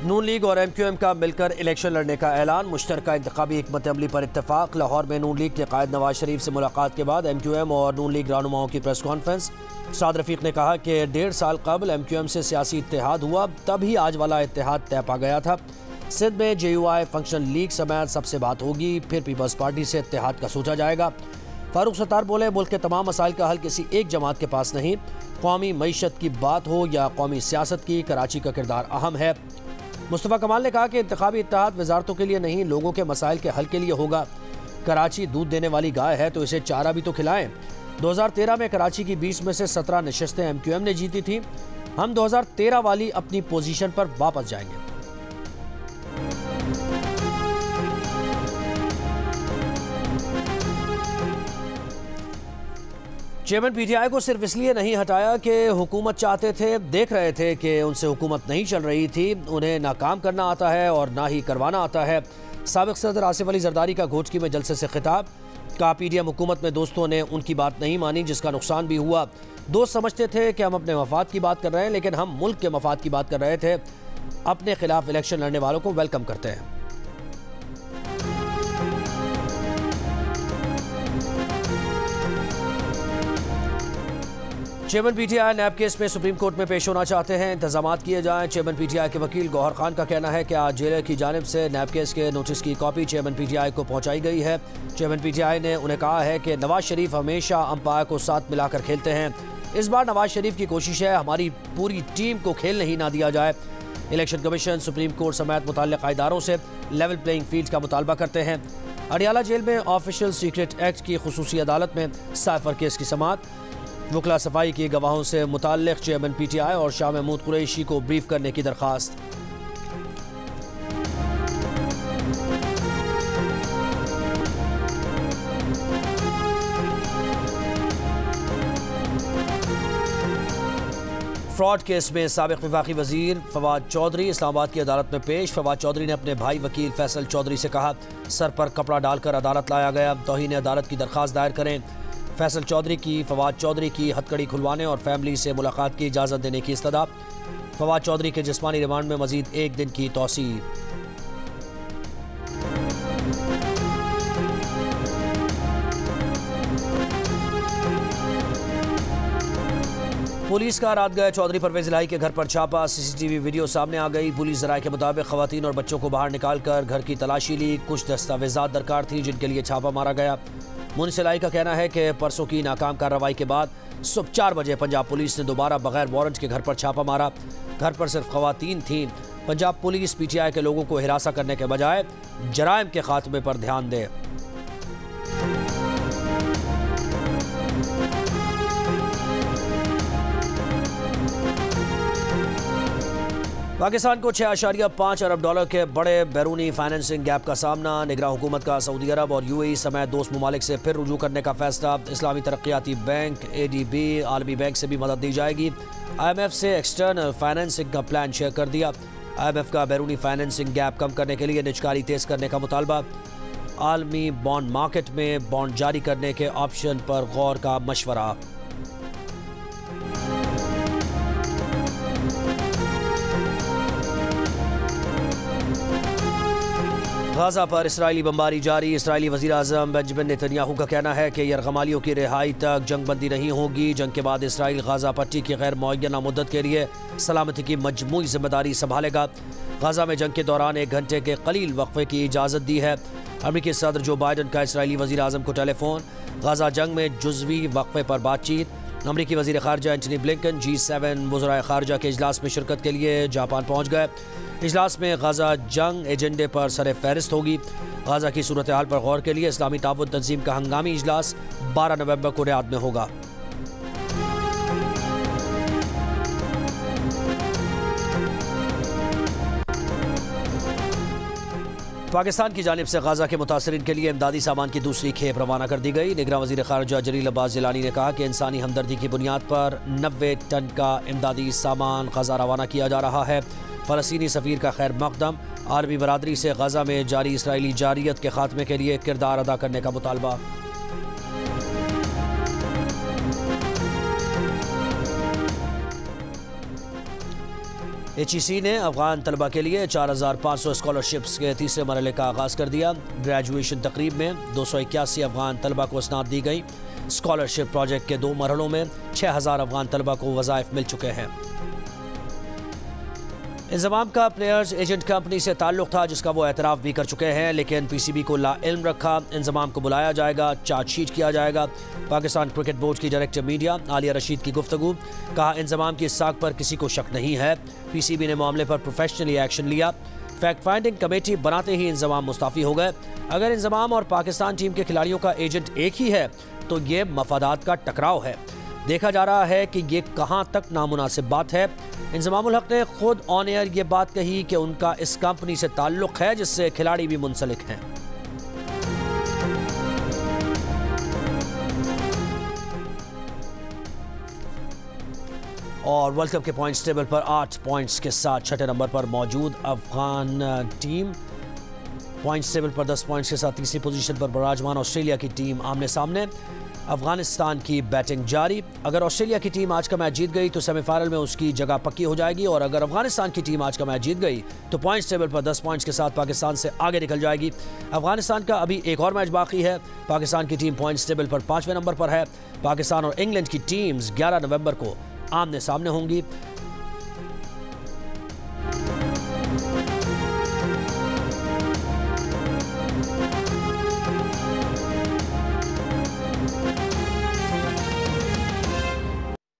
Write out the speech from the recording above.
नून league और MQM का मिलकर इलेक्शन लड़ने का ऐलान। मुश्तरका इंतखाबी हिकमत अमली पर इत्तेफाक। लाहौर में नून लीग के कायद नवाज शरीफ से मुलाकात के बाद MQM और नून लीग रहनुमाओं की प्रेस कॉन्फ्रेंस। साद रफीक ने कहा कि 1.5 साल कबल MQM से सियासी इत्तेहाद हुआ, तभी आज वाला इत्तेहाद तय पा गया था। सिंध में JUI फंक्शन लीग समेत सबसे बात होगी, फिर पीपल्स पार्टी से इत्तेहाद का सोचा जाएगा। फारूक सत्तार बोले, मुल्क के तमाम मसाइल का हल किसी एक जमात के पास नहीं। कौमी मईशत की बात हो या कौमी सियासत की, कराची का किरदार अहम है। मुस्तफ़ा कमाल ने कहा कि इंतखाबी इत्तेहाद वजारतों के लिए नहीं, लोगों के मसाइल के हल के लिए होगा। कराची दूध देने वाली गाय है तो इसे चारा भी तो खिलाएं। 2013 में कराची की 20 में से 17 नशस्तें MQM ने जीती थी। हम 2013 वाली अपनी पोजीशन पर वापस जाएंगे। चेयरमैन PTI को सिर्फ इसलिए नहीं हटाया कि हुकूमत चाहते थे, देख रहे थे कि उनसे हुकूमत नहीं चल रही थी। उन्हें ना काम करना आता है और ना ही करवाना आता है। साबिक सदर आसिफ अली जरदारी का घोटकी में जलसे से खिताब। कहा, PDM हुकूमत में दोस्तों ने उनकी बात नहीं मानी, जिसका नुकसान भी हुआ। दोस्त समझते थे कि हम अपने मफाद की बात कर रहे हैं, लेकिन हम मुल्क के मफाद की बात कर रहे थे। अपने खिलाफ इलेक्शन लड़ने वालों को वेलकम करते हैं। चेयरमैन PTI नैब केस में सुप्रीम कोर्ट में पेश होना चाहते हैं, इंतजाम किए जाएं। चेयरमैन PTI के वकील गौहर खान का कहना है कि आज जेलर की जानिब से नैब केस के नोटिस की कॉपी चेयरमैन PTI को पहुंचाई गई है। चेयरमैन PTI ने उन्हें कहा है कि नवाज शरीफ हमेशा अंपायर को साथ मिलाकर खेलते हैं। इस बार नवाज शरीफ की कोशिश है हमारी पूरी टीम को खेलने ही ना दिया जाए। इलेक्शन कमीशन सुप्रीम कोर्ट समेत मुतल्लिक़ इदारों से लेवल प्लेइंग फील्ड का मुतालबा करते हैं। अडियाला जेल में ऑफिशियल सीक्रेट एक्ट की खुसूसी अदालत में साइफर केस की समाअत। वकला सफाई की गवाहों से मुताल्लिक़ चेयरमैन PTI और शाह महमूद कुरैशी को ब्रीफ करने की दरख्वास्त। फ्रॉड केस में साबिक वफाकी वजीर फवाद चौधरी इस्लामाबाद की अदालत में पेश। फवाद चौधरी ने अपने भाई वकील फैसल चौधरी से कहा, सर पर कपड़ा डालकर अदालत लाया गया, तौहीन अदालत की दरख्वास्त दायर करें। फैसल चौधरी की फवाद चौधरी की हथकड़ी खुलवाने और फैमिली से मुलाकात की इजाज़त देने की इस्तदा। फवाद चौधरी के जिस्मानी रिमांड में मजीद 1 दिन की तौसीह। पुलिस का रात गए चौधरी परवेज इलाही के घर पर छापा। CCTV वीडियो सामने आ गई। पुलिस ज़राए के मुताबिक खवातीन और बच्चों को बाहर निकालकर घर की तलाशी ली। कुछ दस्तावेजात दरकार थी जिनके लिए छापा मारा गया। मुंशी इलाही का कहना है कि परसों की नाकाम कार्रवाई के बाद सुबह 4 बजे पंजाब पुलिस ने दोबारा बगैर वारंट के घर पर छापा मारा। घर पर सिर्फ खवातीन थीं। पंजाब पुलिस PTI के लोगों को हिरासा करने के बजाय जराइम के खात्मे पर ध्यान दे। पाकिस्तान को $6.5 अरब के बड़े बैरूनी फाइनेंसिंग गैप का सामना। निगरान हुकूमत का सऊदी अरब और UAE समेत दोस्त ममालिक से फिर रुजू करने का फैसला। इस्लामी तरक्याती बैंक ADB आलमी बैंक से भी मदद दी जाएगी। IMF से एक्सटर्नल फाइनेंसिंग का प्लान शेयर कर दिया। IMF का बैरूनी फाइनेंसिंग गैप कम करने के लिए निजकारी तेज करने का मुतालबा। आलमी बॉन्ड मार्केट में बॉन्ड जारी करने के ऑप्शन पर गौर का मशवरा। गाजा पर इसराइली बमबारी जारी। इसराइली वज़ीर आज़म बेंजामिन नेतन्याहू का कहना है कि यरगमालियों की रिहाई तक जंगबंदी नहीं होगी। जंग के बाद इसराइल गाजा पट्टी की गैर मुअय्यना मुद्दत के लिए सलामती की मजमूई जिम्मेदारी संभालेगा। गाजा में जंग के दौरान 1 घंटे के कलील वक्फे की इजाज़त दी है। अमरीकी सदर जो बाइडन का इसराइली वज़ीर आज़म को टेलीफोन। गाजा जंग में जुज़वी वक्फे पर बातचीत। अमरीकी वज़ीर ख़ारजा एंटनी ब्लिंकन G7 वज़राए ख़ारजा के इजलास में शिरकत के लिए जापान पहुँच गए। इजलास में गाजा जंग एजेंडे पर सर फहरिस्त होगी। गाजा की सूरत हाल पर गौर के लिए इस्लामी ताउन तंजीम का हंगामी इजलास 12 नवंबर को रियाद में होगा। पाकिस्तान की जानिब से गाजा के मुतासरीन के लिए इमदादी सामान की दूसरी खेप रवाना कर दी गई। निगरान वज़ीर ख़ारजा जलील अब्बास जिलानी ने कहा कि इंसानी हमदर्दी की बुनियाद पर 90 टन का इमदादी सामान गाजा रवाना किया जा रहा है। फ़लस्तीनी सफ़ीर का खैर मकदम। आलमी बरादरी से गाजा में जारी इसराइली जारियत के खात्मे के लिए किरदार अदा करने का मुतालबा। HEC ने अफगान तलबा के लिए 4500 स्कॉलरशिप्स के तीसरे मरहले का आगाज़ कर दिया। ग्रेजुएशन तकरीब में 281 अफगान तलबा को इसनाद दी गई। स्कॉलरशिप प्रोजेक्ट के 2 मरहलों में 6000 अफगान तलबा को वज़ाइफ मिल चुके हैं। इंज़माम का प्लेयर्स एजेंट कंपनी से ताल्लुक़ था, जिसका वो एतराफ़ भी कर चुके हैं, लेकिन PCB को लाइल्म रखा। इंज़माम को बुलाया जाएगा, चार्जशीट किया जाएगा। पाकिस्तान क्रिकेट बोर्ड की डायरेक्टर मीडिया आलिया रशीद की गुफ्तगू। कहा, इंज़माम की इस साख पर किसी को शक नहीं है। PCB ने मामले पर प्रोफेशनली एक्शन लिया। फैक्ट फाइंडिंग कमेटी बनाते ही इंज़माम मुस्ताफ़ी हो गए। अगर इंज़माम और पाकिस्तान टीम के खिलाड़ियों का एजेंट एक ही है तो ये मफादात का टकराव है। देखा जा रहा है कि ये कहां तक नामुनासिब बात है। इंज़मामुल हक ने खुद ऑन एयर ये बात कही कि उनका इस कंपनी से ताल्लुक़ है जिससे खिलाड़ी भी मुंसलिक हैं। और वर्ल्ड कप के पॉइंट्स टेबल पर 8 पॉइंट्स के साथ छठे नंबर पर मौजूद अफगान टीम पॉइंट्स टेबल पर 10 पॉइंट्स के साथ तीसरी पोजीशन पर विराजमान ऑस्ट्रेलिया की टीम आमने सामने। अफगानिस्तान की बैटिंग जारी। अगर ऑस्ट्रेलिया की टीम आज का मैच जीत गई तो सेमीफाइनल में उसकी जगह पक्की हो जाएगी, और अगर अफगानिस्तान की टीम आज का मैच जीत गई तो पॉइंट्स टेबल पर 10 पॉइंट्स के साथ पाकिस्तान से आगे निकल जाएगी। अफगानिस्तान का अभी एक और मैच बाकी है। पाकिस्तान की टीम पॉइंट्स टेबल पर 5वें नंबर पर है। पाकिस्तान और इंग्लैंड की टीम्स 11 नवंबर को आमने सामने होंगी।